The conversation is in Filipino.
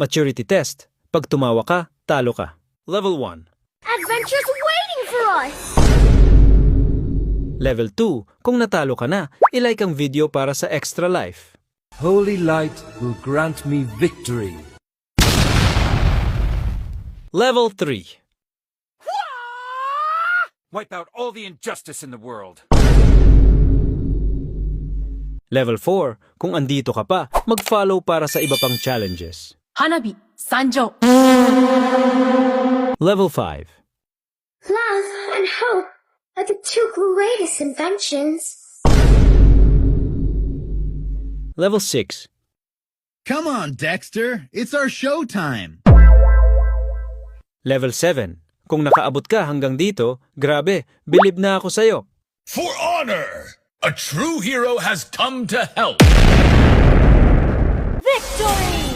Maturity test. Pag tumawa ka, talo ka. Level 1. Adventure's waiting for us! Level 2. Kung natalo ka na, ilike ang video para sa extra life. Holy light will grant me victory. Level 3. Wipe out all the injustice in the world. Level 4. Kung andito ka pa, mag-follow para sa iba pang challenges. Hanabi, Sanjo. Level 5. Love and hope are the two greatest inventions. Level 6. Come on, Dexter. It's our showtime. Level 7. Kung nakaabot ka hanggang dito, grabe, bilib na ako sa'yo. For honor! A true hero has come to help! Victory!